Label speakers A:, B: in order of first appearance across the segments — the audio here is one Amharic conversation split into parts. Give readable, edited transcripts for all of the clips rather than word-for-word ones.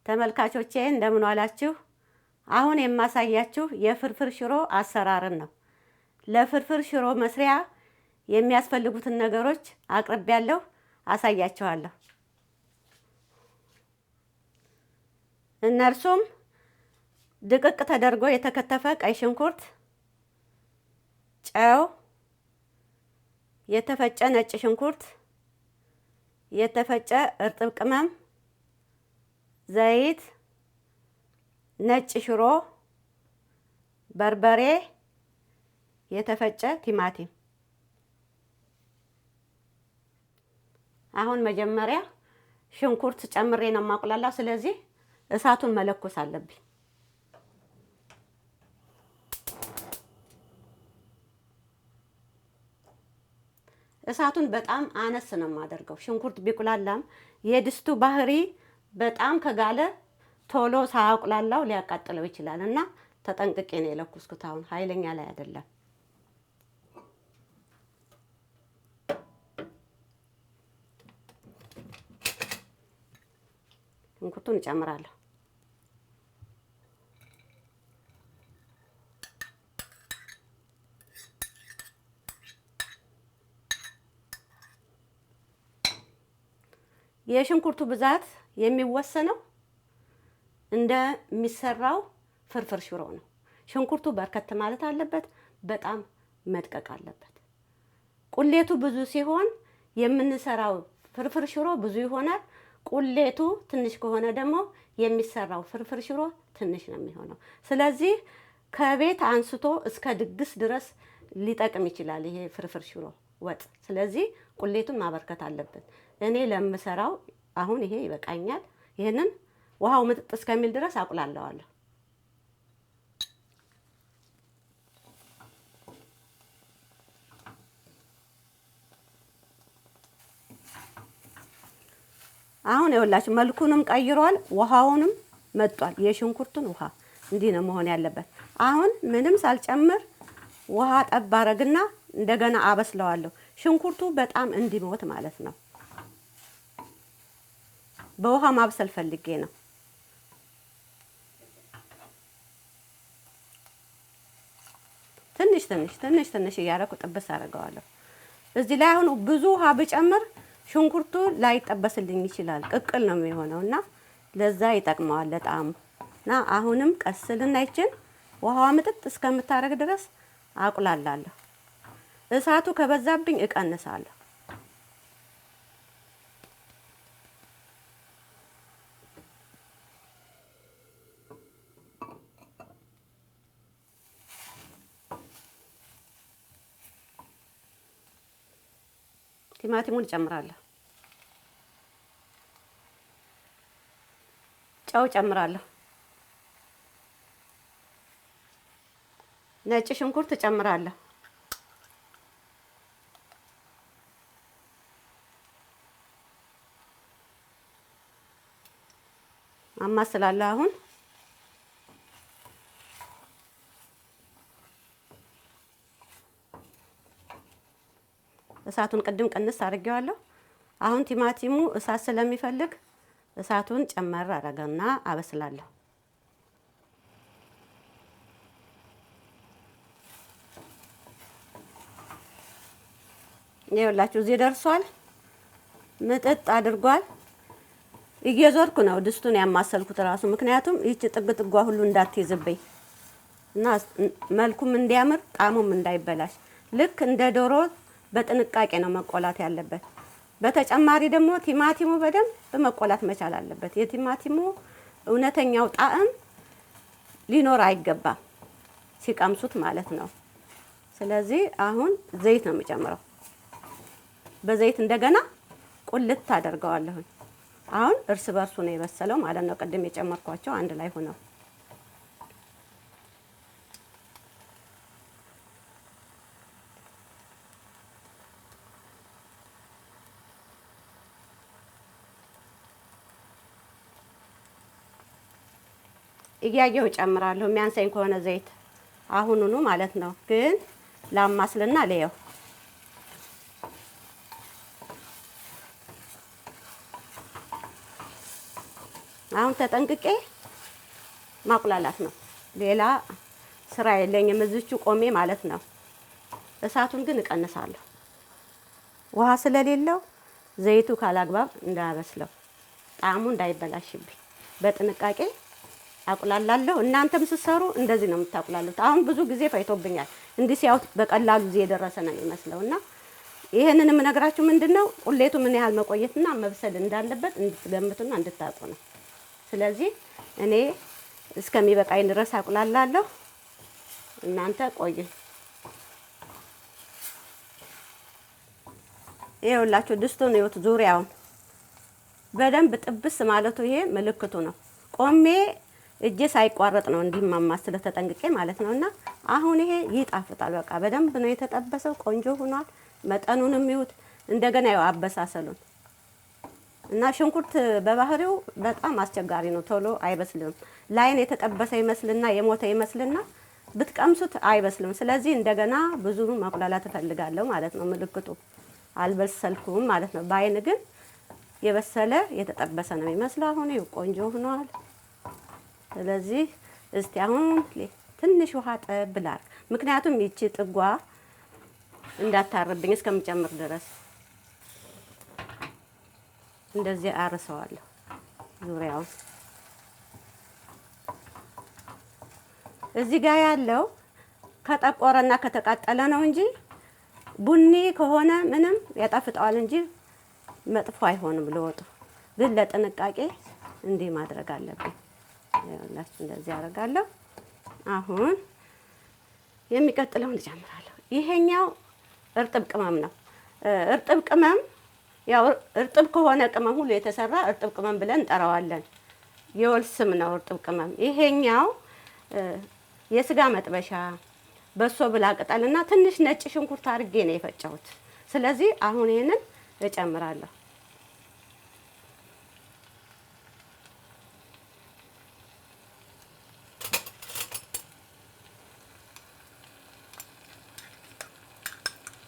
A: ተመልካቾቼ እንደምን ዋላችሁ? አሁን የማሳያችሁ የፍርፍር ሽሮ አሰራርን ነው። ለፍርፍር ሽሮ መስሪያ የሚያስፈልጉትን ነገሮች አቅርቤያለሁ፣ አሳያችኋለሁ። እነርሱም ድቅቅ ተደርጎ የተከተፈ ቀይ ሽንኩርት፣ ጨው፣ የተፈጨ ነጭ ሽንኩርት፣ የተፈጨ እርጥብ ቅመም፣ ዘይት፣ ነጭ ሽሮ፣ በርበሬ፣ የተፈጨ ቲማቲም። አሁን መጀመሪያ ሽንኩርት ጨምሬ ነው ማቁላላው። ስለዚህ እሳቱን መለኮስ አለብኝ። እሳቱን በጣም አነስ ነው የማደርገው። ሽንኩርት ቢቁላላም የድስቱ ባህሪ በጣም ከጋለ ቶሎ ሳያቁላላው ሊያቃጥለው ይችላል እና ተጠንቅቄ ነው የለኩስኩት። አሁን ኃይለኛ ላይ አይደለም። ሽንኩርቱን እጨምራለሁ። የሽንኩርቱ ብዛት የሚወሰነው እንደሚሰራው ፍርፍር ሽሮ ነው። ሽንኩርቱ በርከት ማለት አለበት፣ በጣም መድቀቅ አለበት። ቁሌቱ ብዙ ሲሆን የምንሰራው ፍርፍር ሽሮ ብዙ ይሆናል። ቁሌቱ ትንሽ ከሆነ ደግሞ የሚሰራው ፍርፍር ሽሮ ትንሽ ነው የሚሆነው። ስለዚህ ከቤት አንስቶ እስከ ድግስ ድረስ ሊጠቅም ይችላል ይሄ ፍርፍር ሽሮ ወጥ። ስለዚህ ቁሌቱን ማበርከት አለብን። እኔ ለምሰራው አሁን ይሄ ይበቃኛል። ይሄንን ውሃው ምጥጥ እስከሚል ድረስ አቁላለዋለሁ። አሁን ይኸውላችሁ መልኩንም ቀይሯል፣ ውሃውንም መጥቷል። የሽንኩርቱን ውሃ እንዲህ ነው መሆን ያለበት። አሁን ምንም ሳልጨምር ውሃ ጠብ አረግና እንደገና አበስለዋለሁ። ሽንኩርቱ በጣም እንዲሞት ማለት ነው። በውሃ ማብሰል ፈልጌ ነው። ትንሽ እያደረኩ ጥብስ አደርገዋለሁ። እዚህ ላይ አሁን ብዙ ውሃ ብጨምር ሽንኩርቱ ላይጠበስልኝ ይችላል፣ ቅቅል ነው የሚሆነው እና ለዛ ይጠቅመዋል ለጣዕሙ። እና አሁንም ቀስልና ይችን ውሃዋ ምጥጥ እስከምታረግ ድረስ አቁላላለሁ። እሳቱ ከበዛብኝ እቀንሳለሁ። ቲማቲሙን እጨምራለሁ። ጨው እጨምራለሁ። ነጭ ሽንኩርት እጨምራለሁ። አማስላለሁ። አሁን እሳቱን ቅድም ቀንስ አድርጌዋለሁ። አሁን ቲማቲሙ እሳት ስለሚፈልግ እሳቱን ጨመር አደረገና አበስላለሁ። ይኸውላችሁ እዚህ ደርሷል። ምጥጥ አድርጓል። እየዞርኩ ነው ድስቱን ያማሰልኩት ራሱ፣ ምክንያቱም ይህች ጥግ ጥጓ ሁሉ እንዳትይዝብኝ እና መልኩም እንዲያምር ጣዕሙም እንዳይበላሽ። ልክ እንደ ዶሮ በጥንቃቄ ነው መቆላት ያለበት። በተጨማሪ ደግሞ ቲማቲሙ በደንብ መቆላት መቻል አለበት። የቲማቲሙ እውነተኛው ጣዕም ሊኖር አይገባም ሲቀምሱት ማለት ነው። ስለዚህ አሁን ዘይት ነው የምጨምረው። በዘይት እንደገና ቁልት አደርገዋለሁ። አሁን እርስ በርሱ ነው የበሰለው ማለት ነው። ቅድም የጨመርኳቸው አንድ ላይ ሆነው እያየሁ ጨምራለሁ። የሚያንሰኝ ከሆነ ዘይት አሁኑኑ ማለት ነው። ግን ላማስልና ለየው አሁን ተጠንቅቄ ማቁላላት ነው። ሌላ ስራ የለኝም እዚቹ ቆሜ ማለት ነው። እሳቱን ግን እቀንሳለሁ። ውሃ ስለሌለው ዘይቱ ካላግባብ እንዳያበስለው ጣዕሙ እንዳይበላሽብኝ በጥንቃቄ አቁላላለሁ። እናንተም ስትሰሩ እንደዚህ ነው የምታቁላሉት። አሁን ብዙ ጊዜ ፈይቶብኛል። እንዲህ ሲያዩት በቀላሉ ጊዜ የደረሰ ነው የሚመስለውና ይሄንን የምነግራችሁ ምንድነው ቁሌቱ ምን ያህል መቆየትና መብሰል እንዳለበት እንድትገምቱና እንድታውቁ ነው። ስለዚህ እኔ እስከሚበቃኝ ድረስ አቁላላለሁ። እናንተ ቆዩ። ይኸውላችሁ ድስቱን ይወት ዙሪያውን በደንብ ጥብስ ማለቱ ይሄ ምልክቱ ነው። ቆሜ እጄ ሳይቋረጥ ነው እንዲህ ማማስለ ተጠንቅቄ ማለት ነውና አሁን ይሄ ይጣፍጣል። በቃ በደንብ ነው የተጠበሰው። ቆንጆ ሆኗል። መጠኑንም ይሁት እንደገና ያው አበሳሰሉን እና ሽንኩርት በባህሪው በጣም አስቸጋሪ ነው። ቶሎ አይበስልም። ላይን የተጠበሰ ይመስልና የሞተ ይመስልና ብትቀምሱት አይበስልም። ስለዚህ እንደገና ብዙ ማቁላላት እፈልጋለሁ ማለት ነው። ምልክቱ አልበሰልኩም ማለት ነው። ባይን ግን የበሰለ የተጠበሰ ነው የሚመስለው። አሁን ይኸው ቆንጆ ሆኗል። ስለዚህ እስቲ አሁን ትንሽ ውሃ ጠብ ላድርግ። ምክንያቱም ይቺ ጥጓ እንዳታርብኝ እስከምጨምር ድረስ እንደዚህ አርሰዋለሁ ዙሪያውን። እዚህ ጋር ያለው ከጠቆረና ከተቃጠለ ነው እንጂ ቡኒ ከሆነ ምንም ያጣፍጠዋል እንጂ መጥፎ አይሆንም ለወጡ። ግን ለጥንቃቄ እንዲህ ማድረግ አለብኝ። ያላችሁ እንደዚህ አደርጋለሁ። አሁን የሚቀጥለውን እጨምራለሁ። ይሄኛው እርጥብ ቅመም ነው። እርጥብ ቅመም ያው እርጥብ ከሆነ ቅመም ሁሉ የተሰራ እርጥብ ቅመም ብለን እንጠራዋለን። የወል ስም ነው እርጥብ ቅመም። ይሄኛው የስጋ መጥበሻ በሶ ብላ ቅጠልና ትንሽ ነጭ ሽንኩርት አድርጌ ነው የፈጨሁት። ስለዚህ አሁን ይሄንን እጨምራለሁ።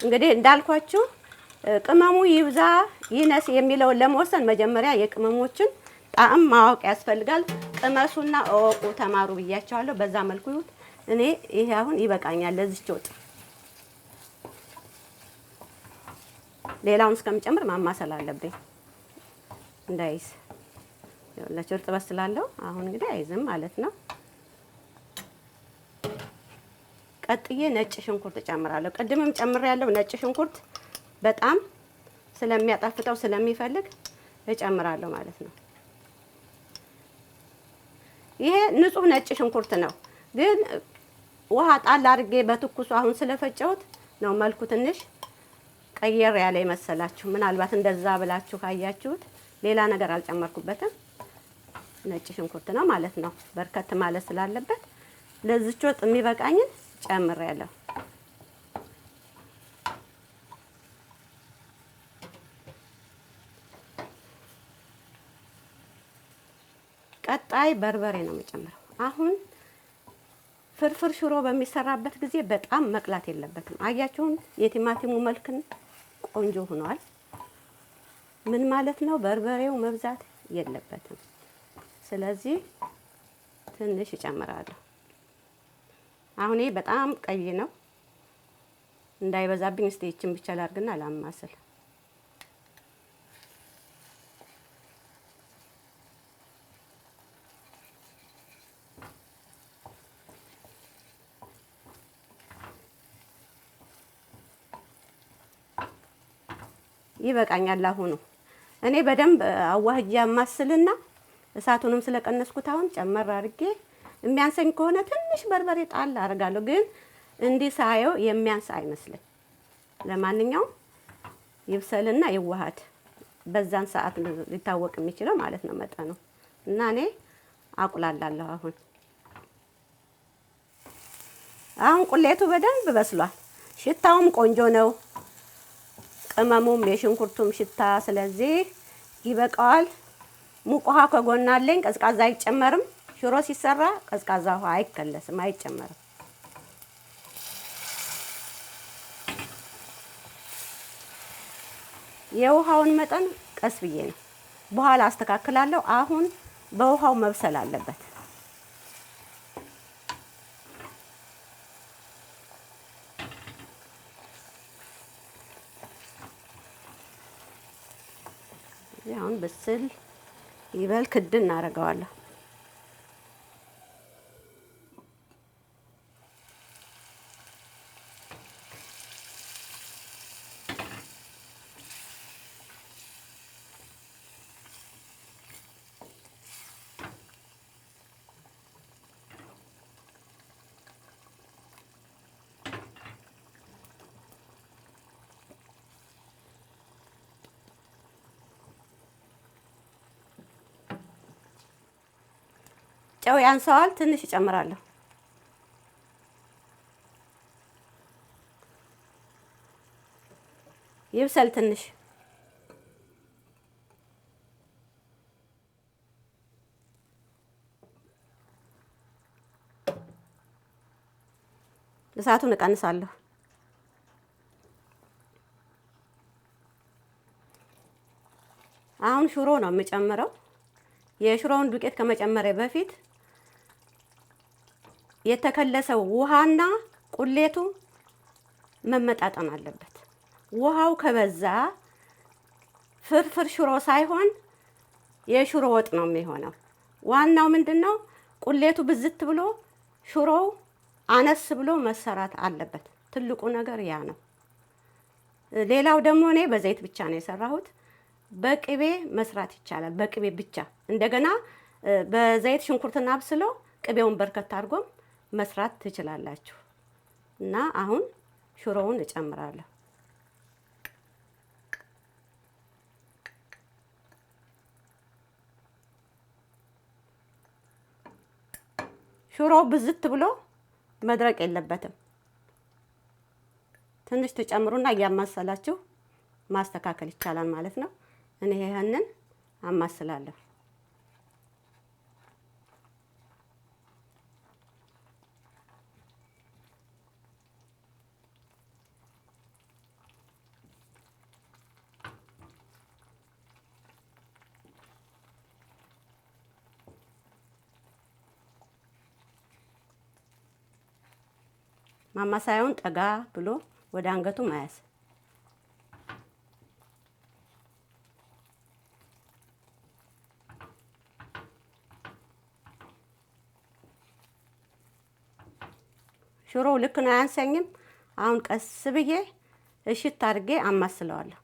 A: እንግዲህ እንዳልኳችሁ ቅመሙ ይብዛ ይነስ የሚለውን ለመወሰን መጀመሪያ የቅመሞችን ጣዕም ማወቅ ያስፈልጋል። ቅመሱና እወቁ፣ ተማሩ ብያቸዋለሁ። በዛ መልኩ ይሁት። እኔ ይሄ አሁን ይበቃኛል ለዚህች ወጥ። ሌላውን እስከምጨምር ማማሰል አለብኝ እንዳይዝ። ያላችሁ እርጥበት ስላለው አሁን እንግዲህ አይዝም ማለት ነው። ቀጥዬ ነጭ ሽንኩርት ጨምራለሁ። ቅድምም ጨምሬያለሁ። ነጭ ሽንኩርት በጣም ስለሚያጣፍጠው ስለሚፈልግ እጨምራለሁ ማለት ነው። ይሄ ንጹህ ነጭ ሽንኩርት ነው፣ ግን ውሃ ጣል አድርጌ በትኩሱ አሁን ስለፈጨሁት ነው መልኩ ትንሽ ቀየር ያለ ይመሰላችሁ። ምናልባት እንደዛ ብላችሁ ካያችሁት ሌላ ነገር አልጨመርኩበትም። ነጭ ሽንኩርት ነው ማለት ነው። በርከት ማለት ስላለበት ለዚህች ወጥ የሚበቃኝን ጨምሬያለሁ። ቀጣይ በርበሬ ነው የምጨምረው። አሁን ፍርፍር ሽሮ በሚሰራበት ጊዜ በጣም መቅላት የለበትም። አያችሁን? የቲማቲሙ መልክን ቆንጆ ሆኗል። ምን ማለት ነው? በርበሬው መብዛት የለበትም። ስለዚህ ትንሽ እጨምራለሁ። አሁን ይሄ በጣም ቀይ ነው፣ እንዳይበዛብኝ እስቲ ይችን ብቻ ላድርግና ላማስል። ይበቃኛል። አሁኑ እኔ በደንብ አዋህጄ አማስልና እሳቱንም ስለቀነስኩት አሁን ጨመር አድርጌ የሚያንሰኝ ከሆነ ትንሽ በርበሬ ጣል አደርጋለሁ። ግን እንዲህ ሳየው የሚያንስ አይመስልም። ለማንኛውም ይብሰልና ይዋሃድ። በዛን ሰዓት ሊታወቅ የሚችለው ማለት ነው መጠኑ። እና እኔ አቁላላለሁ። አሁን ቁሌቱ በደንብ በስሏል። ሽታውም ቆንጆ ነው። ቅመሙም የሽንኩርቱም ሽታ፣ ስለዚህ ይበቃዋል። ሙቅ ውሃ ከጎን አለኝ። ቀዝቃዛ አይጨመርም። ሽሮ ሲሰራ ቀዝቃዛ ውሃ አይከለስም፣ አይጨመርም። የውሃውን መጠን ቀስ ብዬ ነው በኋላ አስተካክላለሁ። አሁን በውሃው መብሰል አለበት። አሁን ብስል ይበል ክድ እናደርገዋለሁ። ጨው ያንሰዋል፣ ትንሽ እጨምራለሁ። ይብሰል ትንሽ። እሳቱን እቀንሳለሁ። አሁን ሽሮ ነው የምጨምረው። የሽሮውን ዱቄት ከመጨመሪያ በፊት የተከለሰው ውሃና ቁሌቱ መመጣጠን አለበት። ውሃው ከበዛ ፍርፍር ሽሮ ሳይሆን የሽሮ ወጥ ነው የሚሆነው። ዋናው ምንድነው? ቁሌቱ ብዝት ብሎ ሽሮው አነስ ብሎ መሰራት አለበት። ትልቁ ነገር ያ ነው። ሌላው ደግሞ እኔ በዘይት ብቻ ነው የሰራሁት። በቅቤ መስራት ይቻላል። በቅቤ ብቻ እንደገና በዘይት ሽንኩርትና አብስሎ ቅቤውን በርከት አድርጎም መስራት ትችላላችሁ። እና አሁን ሽሮውን እጨምራለሁ። ሽሮው ብዝት ብሎ መድረቅ የለበትም። ትንሽ ተጨምሩና እያማሰላችሁ ማስተካከል ይቻላል ማለት ነው። እኔ ይሄንን አማስላለሁ። ማማሳያውን ጠጋ ብሎ ወደ አንገቱ መያዝ። ሽሮው ልክ ነው፣ አያንሰኝም። አሁን ቀስ ብዬ እሽት አድርጌ አማስለዋለሁ።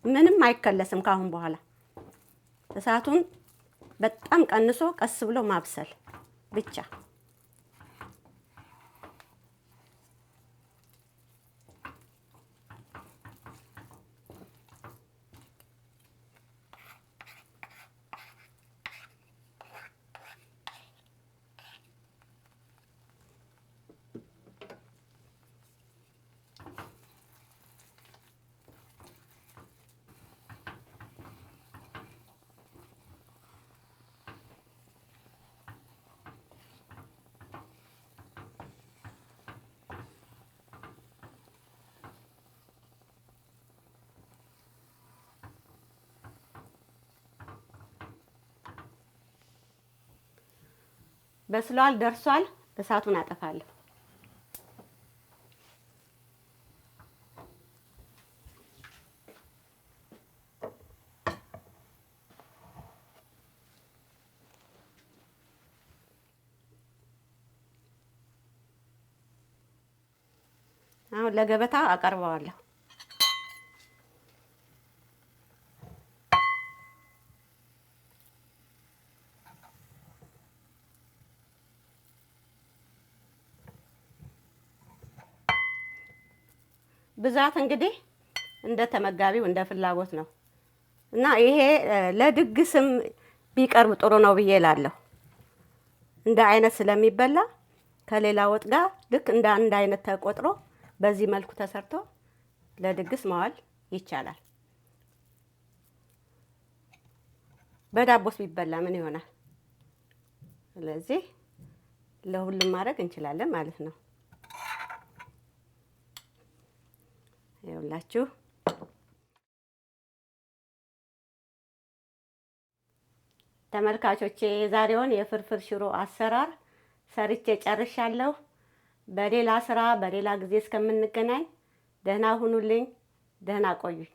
A: ምንም አይከለስም ካሁን በኋላ። እሳቱን በጣም ቀንሶ ቀስ ብሎ ማብሰል ብቻ። በስሏል፣ ደርሷል። እሳቱን አጠፋለሁ። አሁን ለገበታ አቀርበዋለሁ። ብዛት እንግዲህ እንደ ተመጋቢው እንደ ፍላጎት ነው እና ይሄ ለድግስም ቢቀርብ ጥሩ ነው ብዬ እላለሁ። እንደ አይነት ስለሚበላ ከሌላ ወጥ ጋር ልክ እንደ አንድ አይነት ተቆጥሮ በዚህ መልኩ ተሰርቶ ለድግስ ማዋል ይቻላል። በዳቦስ ቢበላ ምን ይሆናል? ስለዚህ ለሁሉም ማድረግ እንችላለን ማለት ነው። ይኸውላችሁ ተመልካቾቼ የዛሬውን የፍርፍር ሽሮ አሰራር ሰርቼ ጨርሻለሁ። በሌላ ስራ በሌላ ጊዜ እስከምንገናኝ ደህና ሁኑልኝ፣ ደህና ቆዩኝ።